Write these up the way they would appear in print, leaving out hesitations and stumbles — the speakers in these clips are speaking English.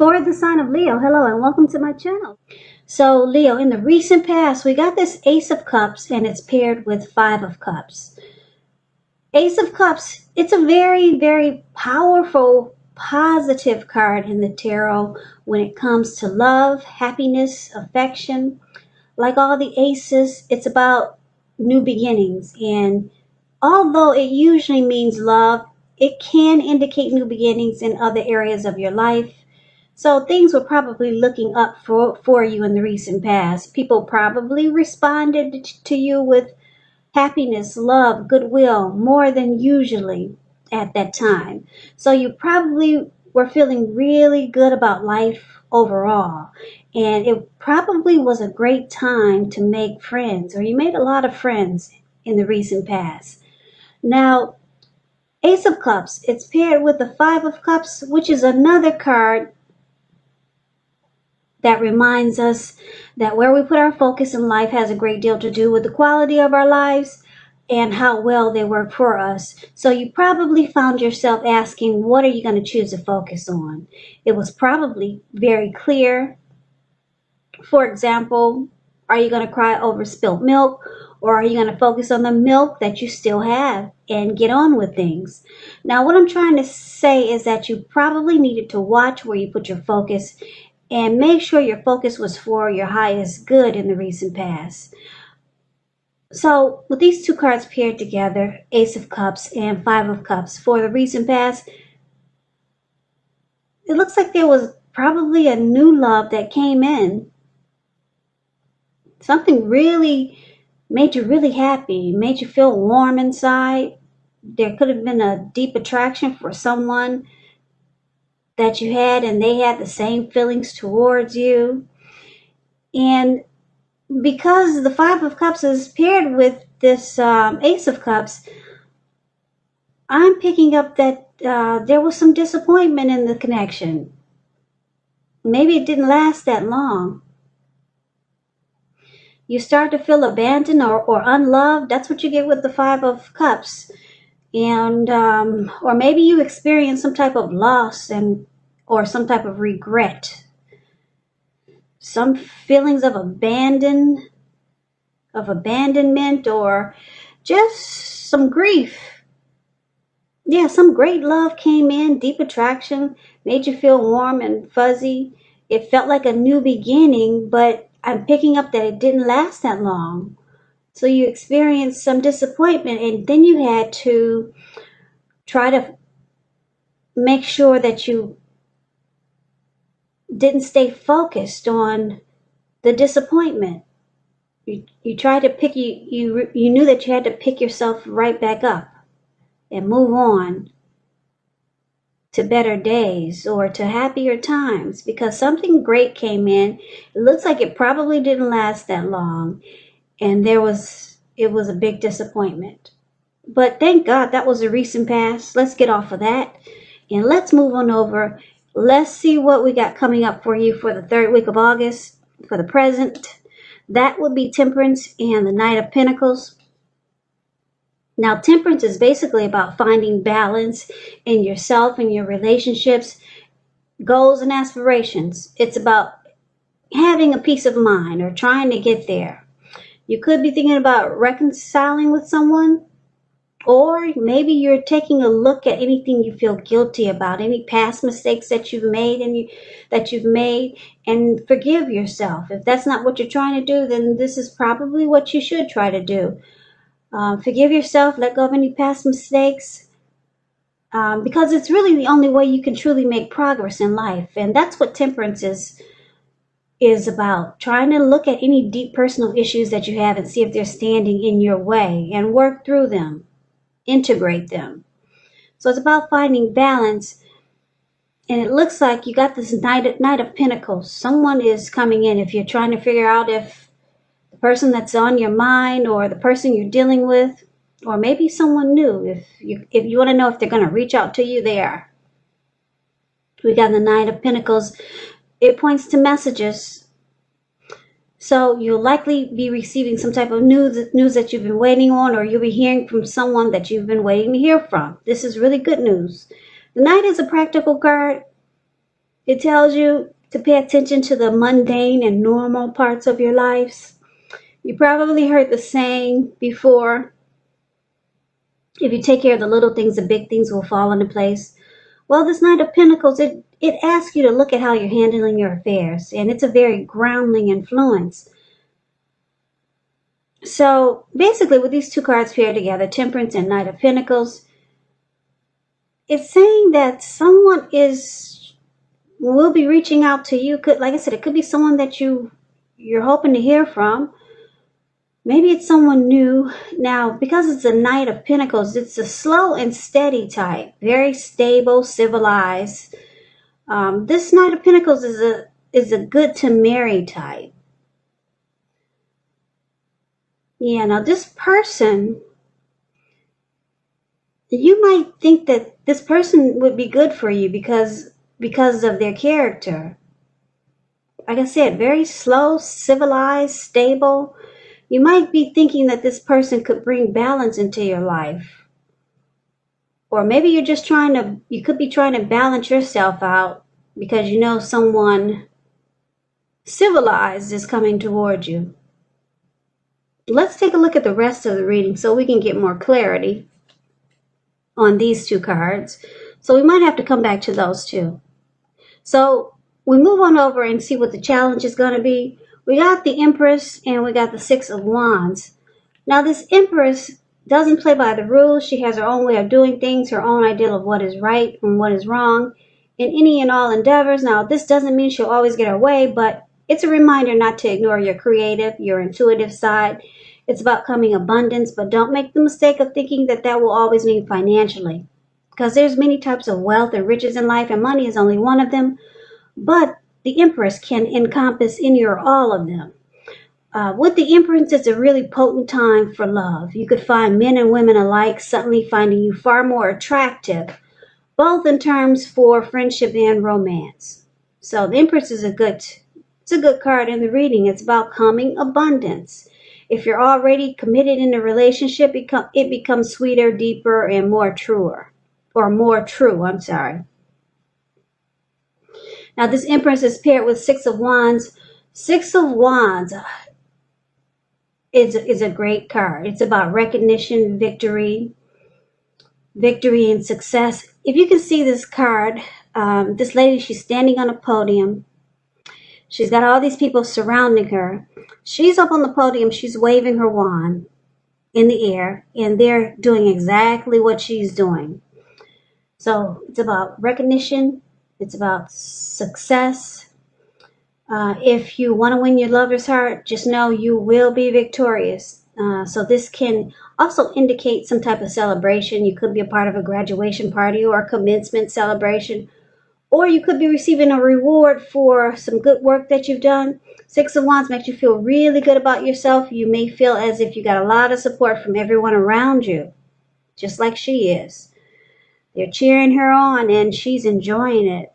For the sign of Leo, hello and welcome to my channel. So Leo, in the recent past, we got this Ace of Cups and it's paired with Five of Cups. Ace of Cups, it's a very, very powerful, positive card in the tarot when it comes to love, happiness, affection. Like all the aces, it's about new beginnings. And although it usually means love, it can indicate new beginnings in other areas of your life. So things were probably looking up for you in the recent past. People probably responded to you with happiness, love, goodwill, more than usually at that time. So you probably were feeling really good about life overall. And it probably was a great time to make friends, or you made a lot of friends in the recent past. Now, Ace of Cups, it's paired with the Five of Cups, which is another card that reminds us that where we put our focus in life has a great deal to do with the quality of our lives and how well they work for us. So you probably found yourself asking, what are you going to choose to focus on? It was probably very clear. For example, are you going to cry over spilt milk, or are you going to focus on the milk that you still have and get on with things? Now, what I'm trying to say is that you probably needed to watch where you put your focus and make sure your focus was for your highest good in the recent past. So with these two cards paired together, Ace of Cups and Five of Cups, for the recent past, it looks like there was probably a new love that came in. Something really made you really happy, made you feel warm inside. There could have been a deep attraction for someone that you had, and they had the same feelings towards you. And because the Five of Cups is paired with this Ace of Cups, I'm picking up that there was some disappointment in the connection. Maybe it didn't last that long. You start to feel abandoned or unloved. That's what you get with the Five of Cups. And or maybe you experience some type of loss or some type of regret, some feelings of abandonment, or just some grief. Yeah, some great love came in, deep attraction, made you feel warm and fuzzy. It felt like a new beginning, but I'm picking up that it didn't last that long. So you experienced some disappointment, and then you had to try to make sure that you didn't stay focused on the disappointment. You tried to pick, you knew that you had to pick yourself right back up and move on to better days or to happier times, because something great came in. It looks like it probably didn't last that long, and it was a big disappointment. But thank God that was a recent past. Let's get off of that and let's move on over. Let's see what we got coming up for you for the third week of August for the present. That would be Temperance and the Knight of Pentacles. Now, Temperance is basically about finding balance in yourself and your relationships, goals and aspirations. It's about having a peace of mind or trying to get there. You could be thinking about reconciling with someone, or maybe you're taking a look at anything you feel guilty about, any past mistakes that you've made and forgive yourself. If that's not what you're trying to do, then this is probably what you should try to do. Forgive yourself, let go of any past mistakes, because it's really the only way you can truly make progress in life. And that's what Temperance is about, trying to look at any deep personal issues that you have and see if they're standing in your way and work through them, integrate them. So it's about finding balance. And it looks like you got this Knight of Pentacles. Someone is coming in. If you're trying to figure out if the person that's on your mind or the person you're dealing with, or maybe someone new, if you want to know if they're going to reach out to you, they are. We got the Knight of Pentacles. It points to messages. So you'll likely be receiving some type of news that you've been waiting on, or you'll be hearing from someone that you've been waiting to hear from. This is really good news. The Knight is a practical card. It tells you to pay attention to the mundane and normal parts of your lives. You probably heard the saying before, if you take care of the little things, the big things will fall into place. Well, this Knight of Pentacles, it asks you to look at how you're handling your affairs, and it's a very grounding influence. So basically, with these two cards paired together, Temperance and Knight of Pentacles, it's saying that someone will be reaching out to you. Could, like I said, it could be someone that you're hoping to hear from. Maybe it's someone new. Now, because it's a Knight of Pentacles, it's a slow and steady type, very stable, civilized. This Knight of Pentacles is a good to marry type. Yeah, now this person, you might think that this person would be good for you because of their character. Like I said, very slow, civilized, stable. You might be thinking that this person could bring balance into your life. Or maybe you could be trying to balance yourself out because you know someone civilized is coming toward you. Let's take a look at the rest of the reading so we can get more clarity on these two cards. So we might have to come back to those two. So we move on over and see what the challenge is going to be. We got the Empress and we got the Six of Wands. Now this Empress doesn't play by the rules. She has her own way of doing things, her own idea of what is right and what is wrong in any and all endeavors. Now this doesn't mean she'll always get her way, but it's a reminder not to ignore your creative, your intuitive side. It's about coming abundance, but don't make the mistake of thinking that will always mean financially. Because there's many types of wealth and riches in life, and money is only one of them. But the Empress can encompass any or all of them. With the Empress, it's a really potent time for love. You could find men and women alike suddenly finding you far more attractive, both in terms for friendship and romance. So the Empress is a good card in the reading. It's about coming abundance. If you're already committed in a relationship, it becomes sweeter, deeper, and more true. I'm sorry. Now this Empress is paired with Six of Wands. Six of Wands is a great card. It's about recognition, victory and success. If you can see this card, this lady, she's standing on a podium. She's got all these people surrounding her. She's up on the podium. She's waving her wand in the air, and they're doing exactly what she's doing. So it's about recognition. It's about success. If you want to win your lover's heart, just know you will be victorious. So this can also indicate some type of celebration. You could be a part of a graduation party or a commencement celebration, or you could be receiving a reward for some good work that you've done. Six of Wands makes you feel really good about yourself. You may feel as if you got a lot of support from everyone around you, just like she is. They're cheering her on and she's enjoying it.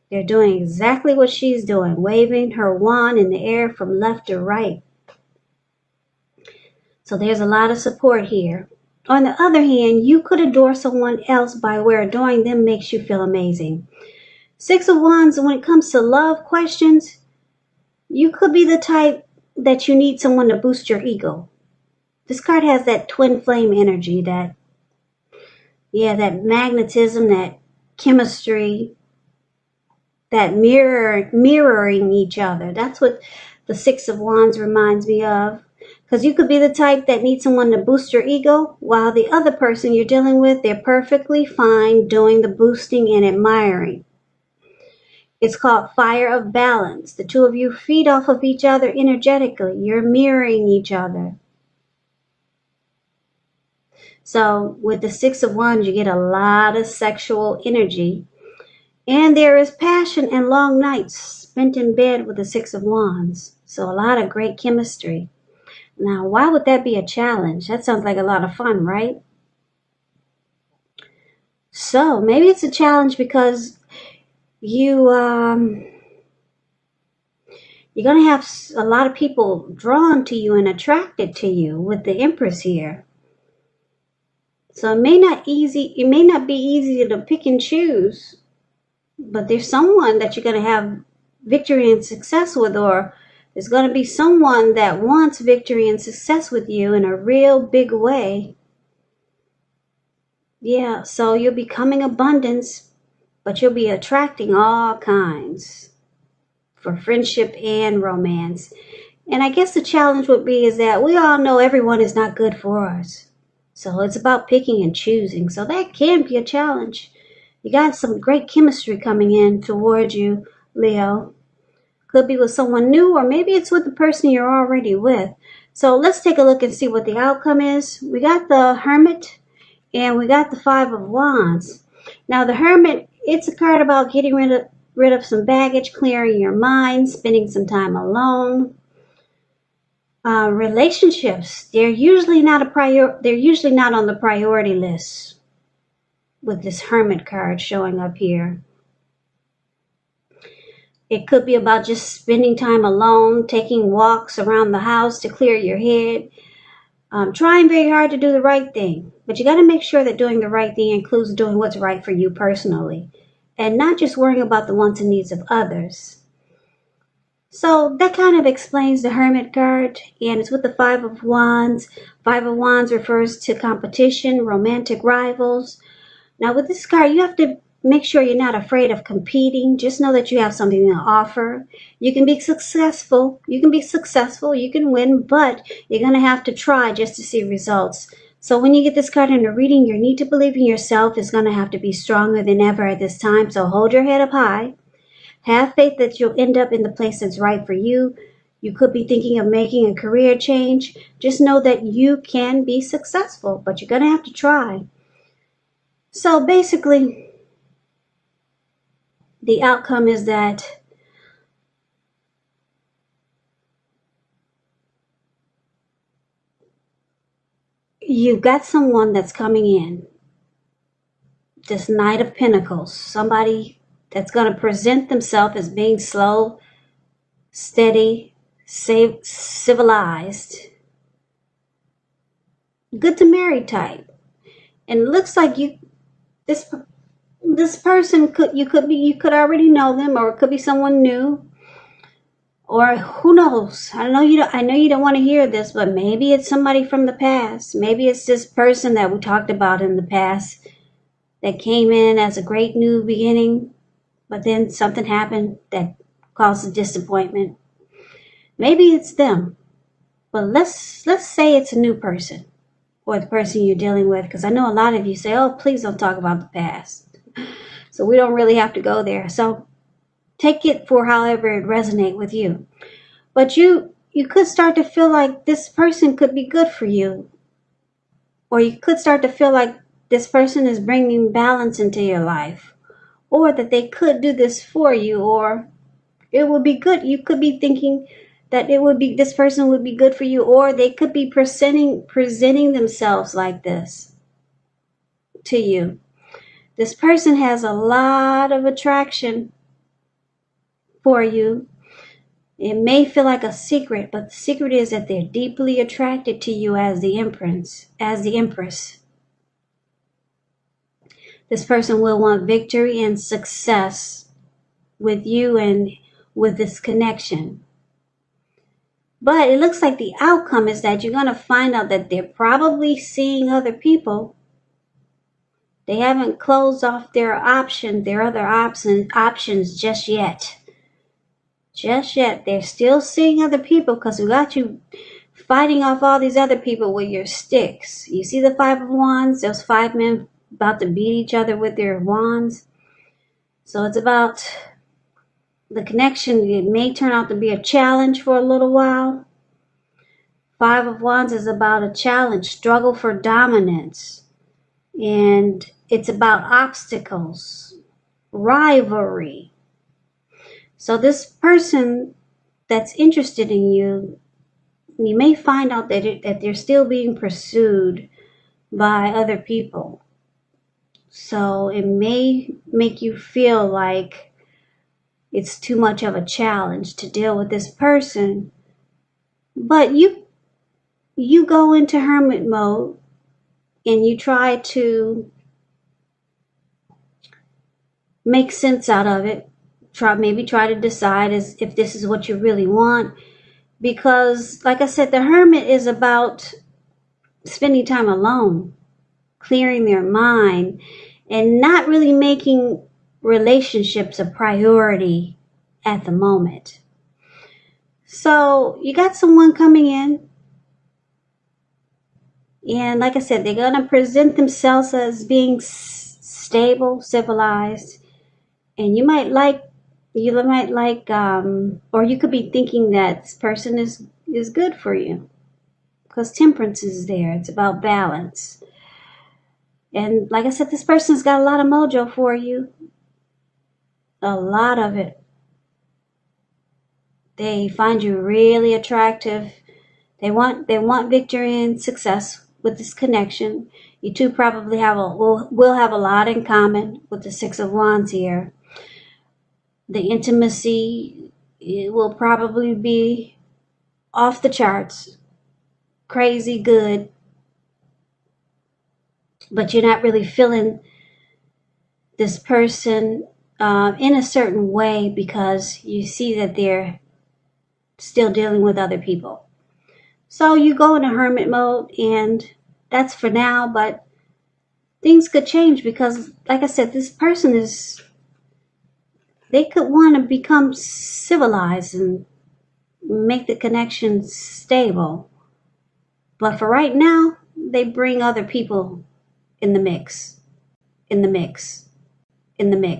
They're doing exactly what she's doing, waving her wand in the air from left to right. So there's a lot of support here. On the other hand, you could adore someone else by where adoring them makes you feel amazing. Six of Wands, when it comes to love questions, you could be the type that you need someone to boost your ego. This card has that twin flame energy, that magnetism, that chemistry, that mirroring each other. That's what the Six of Wands reminds me of. Because you could be the type that needs someone to boost your ego, while the other person you're dealing with, they're perfectly fine doing the boosting and admiring. It's called fire of balance. The two of you feed off of each other energetically. You're mirroring each other. So with the Six of Wands, you get a lot of sexual energy. And there is passion and long nights spent in bed with the Six of Wands. So a lot of great chemistry. Now, why would that be a challenge? That sounds like a lot of fun, right? So maybe it's a challenge because you're going to have a lot of people drawn to you and attracted to you with the Empress here. So it may not be easy to pick and choose But there's someone that you're going to have victory and success with, or there's going to be someone that wants victory and success with you in a real big way. Yeah, so you'll be coming abundance, but you'll be attracting all kinds for friendship and romance. And I guess the challenge would be is that we all know everyone is not good for us. So it's about picking and choosing. So that can be a challenge. You got some great chemistry coming in towards you, Leo. Could be with someone new, or maybe it's with the person you're already with. So let's take a look and see what the outcome is. We got the Hermit and we got the Five of Wands. Now the Hermit, it's a card about getting rid of some baggage, clearing your mind, spending some time alone. Relationships, they're usually not on the priority list with this Hermit card showing up here. It could be about just spending time alone, taking walks around the house to clear your head, trying very hard to do the right thing. But you got to make sure that doing the right thing includes doing what's right for you personally, and not just worrying about the wants and needs of others. So that kind of explains the Hermit card, and it's with the Five of Wands. Five of Wands refers to competition, romantic rivals. Now with this card, you have to make sure you're not afraid of competing. Just know that you have something to offer. You can be successful. You can win, but you're going to have to try just to see results. So when you get this card in a reading, your need to believe in yourself is going to have to be stronger than ever at this time. So hold your head up high. Have faith that you'll end up in the place that's right for you. You could be thinking of making a career change. Just know that you can be successful, but you're going to have to try. So basically, the outcome is that you've got someone that's coming in. This Knight of Pentacles, somebody that's going to present themselves as being slow, steady, civilized, good to marry type. And it looks like this person you could already know them, or it could be someone new, or who knows. I know you don't want to hear this, but maybe it's somebody from the past. Maybe it's this person that we talked about in the past that came in as a great new beginning, but then something happened that caused a disappointment. Maybe it's them, but let's say it's a new person, or the person you're dealing with, because I know a lot of you say, oh, please don't talk about the past. So we don't really have to go there. So take it for however it resonates with you. But you could start to feel like this person could be good for you, or you could start to feel like this person is bringing balance into your life, or that they could do this for you, or it would be good. You could be thinking that this person would be good for you, or they could be presenting themselves like this to you. This person has a lot of attraction for you. It may feel like a secret, but the secret is that they're deeply attracted to you as the Empress. This person will want victory and success with you and with this connection. But it looks like the outcome is that you're going to find out that they're probably seeing other people. They haven't closed off their other options just yet. Just yet. They're still seeing other people, because we got you fighting off all these other people with your sticks. You see the Five of Wands? Those five men about to beat each other with their wands. So it's about the connection. It may turn out to be a challenge for a little while. Five of Wands is about a challenge, struggle for dominance. And it's about obstacles, rivalry. So this person that's interested in you, you may find out that they're still being pursued by other people. So it may make you feel like it's too much of a challenge to deal with this person. But you go into hermit mode and you try to make sense out of it. Maybe try to decide if this is what you really want. Because, like I said, the hermit is about spending time alone, clearing their mind, and not really making relationships a priority at the moment. So you got someone coming in, and like I said, they're going to present themselves as being stable, civilized, and you might like, or you could be thinking that this person is good for you, because temperance is there. It's about balance. And like I said, this person's got a lot of mojo for you. A lot of it. They find you really attractive. They want victory and success with this connection. You two probably will have a lot in common with the Six of Wands here. The intimacy, it will probably be off the charts, crazy good, but you're not really feeling this person in a certain way because you see that they're still dealing with other people. So you go into hermit mode, and that's for now, but things could change because, like I said, this person they could want to become civilized and make the connection stable. But for right now, they bring other people in the mix, in the mix, in the mix.